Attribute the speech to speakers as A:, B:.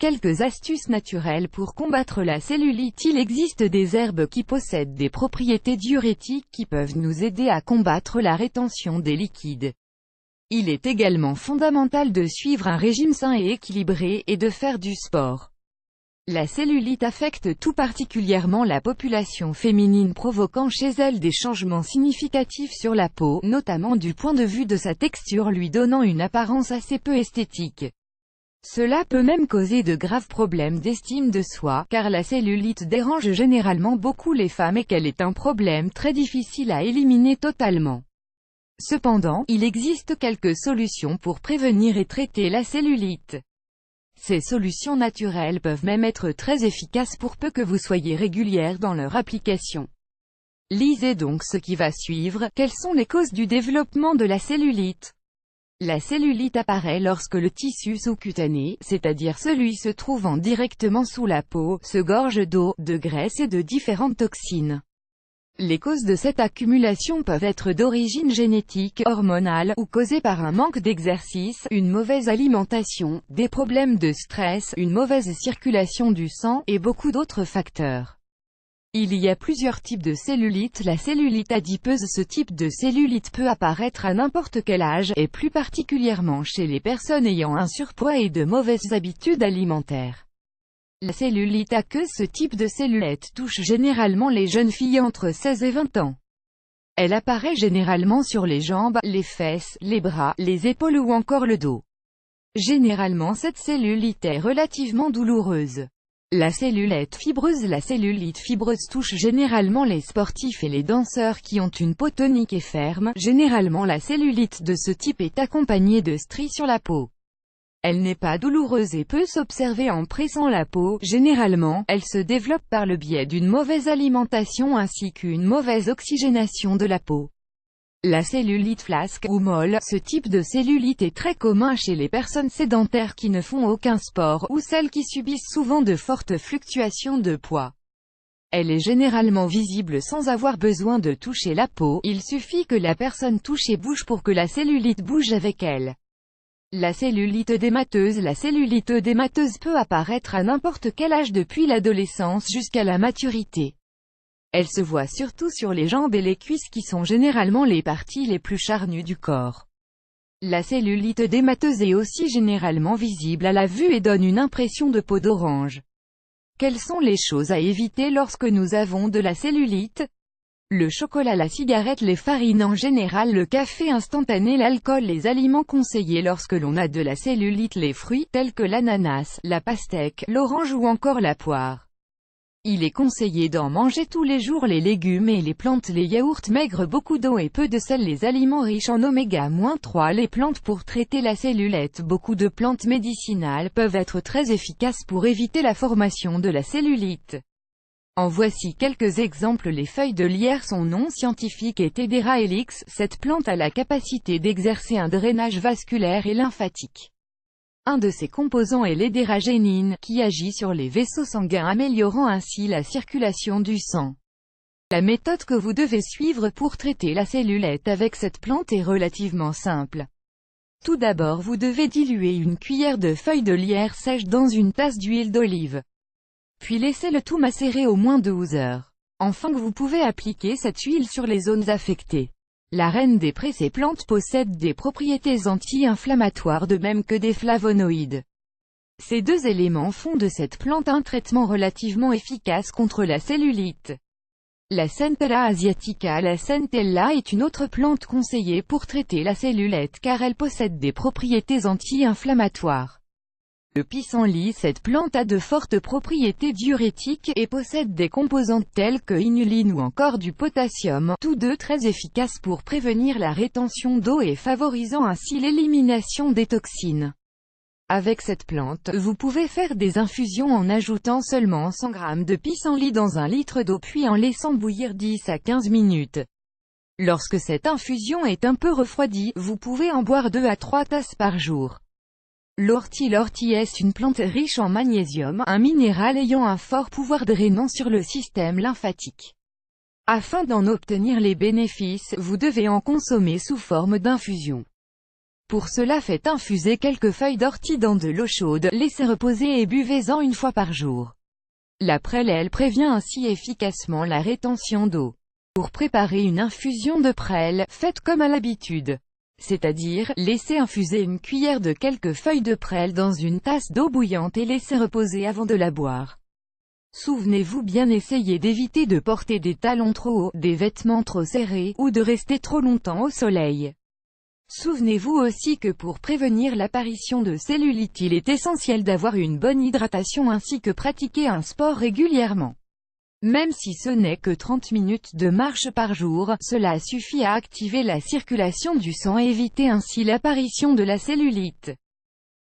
A: quelques astuces naturelles pour combattre la cellulite. Il existe des herbes qui possèdent des propriétés diurétiques qui peuvent nous aider à combattre la rétention des liquides. Il est également fondamental de suivre un régime sain et équilibré, et de faire du sport. La cellulite affecte tout particulièrement la population féminine, provoquant chez elle des changements significatifs sur la peau, notamment du point de vue de sa texture, lui donnant une apparence assez peu esthétique. Cela peut même causer de graves problèmes d'estime de soi, car la cellulite dérange généralement beaucoup les femmes et qu'elle est un problème très difficile à éliminer totalement. Cependant, il existe quelques solutions pour prévenir et traiter la cellulite. Ces solutions naturelles peuvent même être très efficaces pour peu que vous soyez régulière dans leur application. Lisez donc ce qui va suivre. Quelles sont les causes du développement de la cellulite? La cellulite apparaît lorsque le tissu sous-cutané, c'est-à-dire celui se trouvant directement sous la peau, se gorge d'eau, de graisse et de différentes toxines. Les causes de cette accumulation peuvent être d'origine génétique, hormonale, ou causées par un manque d'exercice, une mauvaise alimentation, des problèmes de stress, une mauvaise circulation du sang, et beaucoup d'autres facteurs. Il y a plusieurs types de cellulite. La cellulite adipeuse. Ce type de cellulite peut apparaître à n'importe quel âge, et plus particulièrement chez les personnes ayant un surpoids et de mauvaises habitudes alimentaires. La cellulite aqueuse. Ce type de cellulite touche généralement les jeunes filles entre 16 et 20 ans. Elle apparaît généralement sur les jambes, les fesses, les bras, les épaules ou encore le dos. Généralement cette cellulite est relativement douloureuse. La cellulite fibreuse. La cellulite fibreuse touche généralement les sportifs et les danseurs qui ont une peau tonique et ferme. Généralement la cellulite de ce type est accompagnée de stries sur la peau. Elle n'est pas douloureuse et peut s'observer en pressant la peau. Généralement, elle se développe par le biais d'une mauvaise alimentation ainsi qu'une mauvaise oxygénation de la peau. La cellulite flasque ou molle. Ce type de cellulite est très commun chez les personnes sédentaires qui ne font aucun sport, ou celles qui subissent souvent de fortes fluctuations de poids. Elle est généralement visible sans avoir besoin de toucher la peau, il suffit que la personne touche et bouge pour que la cellulite bouge avec elle. La cellulite œdémateuse. La cellulite œdémateuse peut apparaître à n'importe quel âge depuis l'adolescence jusqu'à la maturité. Elle se voit surtout sur les jambes et les cuisses qui sont généralement les parties les plus charnues du corps. La cellulite œdémateuse est aussi généralement visible à la vue et donne une impression de peau d'orange. Quelles sont les choses à éviter lorsque nous avons de la cellulite? Le chocolat, la cigarette, les farines en général, le café instantané, l'alcool, les aliments conseillés lorsque l'on a de la cellulite, les fruits, tels que l'ananas, la pastèque, l'orange ou encore la poire. Il est conseillé d'en manger tous les jours. Les légumes et les plantes, les yaourts maigres, beaucoup d'eau et peu de sel, les aliments riches en oméga-3, les plantes pour traiter la cellulite. Beaucoup de plantes médicinales peuvent être très efficaces pour éviter la formation de la cellulite. En voici quelques exemples. Les feuilles de lierre. Son nom scientifique est Hedera helix. Cette plante a la capacité d'exercer un drainage vasculaire et lymphatique. Un de ses composants est l'hédéragénine, qui agit sur les vaisseaux sanguins, améliorant ainsi la circulation du sang. La méthode que vous devez suivre pour traiter la cellulite avec cette plante est relativement simple. Tout d'abord, vous devez diluer une cuillère de feuilles de lierre sèches dans une tasse d'huile d'olive. Puis laissez le tout macérer au moins 12 heures. Enfin, vous pouvez appliquer cette huile sur les zones affectées. La reine des prés. Ces plantes possèdent des propriétés anti-inflammatoires de même que des flavonoïdes. Ces deux éléments font de cette plante un traitement relativement efficace contre la cellulite. La Centella asiatica. La Centella est une autre plante conseillée pour traiter la cellulite car elle possède des propriétés anti-inflammatoires. Le pissenlit. Cette plante a de fortes propriétés diurétiques, et possède des composantes telles que inuline ou encore du potassium, tous deux très efficaces pour prévenir la rétention d'eau et favorisant ainsi l'élimination des toxines. Avec cette plante, vous pouvez faire des infusions en ajoutant seulement 100 g de pissenlit dans 1 litre d'eau puis en laissant bouillir 10 à 15 minutes. Lorsque cette infusion est un peu refroidie, vous pouvez en boire 2 à 3 tasses par jour. L'ortie. L'ortie est une plante riche en magnésium, un minéral ayant un fort pouvoir drainant sur le système lymphatique. Afin d'en obtenir les bénéfices, vous devez en consommer sous forme d'infusion. Pour cela, faites infuser quelques feuilles d'ortie dans de l'eau chaude, laissez reposer et buvez-en une fois par jour. La prêle, elle prévient ainsi efficacement la rétention d'eau. Pour préparer une infusion de prêle, faites comme à l'habitude. C'est-à-dire, laissez infuser une cuillère de quelques feuilles de prêle dans une tasse d'eau bouillante et laissez reposer avant de la boire. Souvenez-vous bien, essayez d'éviter de porter des talons trop hauts, des vêtements trop serrés, ou de rester trop longtemps au soleil. Souvenez-vous aussi que pour prévenir l'apparition de cellulite, il est essentiel d'avoir une bonne hydratation ainsi que pratiquer un sport régulièrement. Même si ce n'est que 30 minutes de marche par jour, cela suffit à activer la circulation du sang et éviter ainsi l'apparition de la cellulite.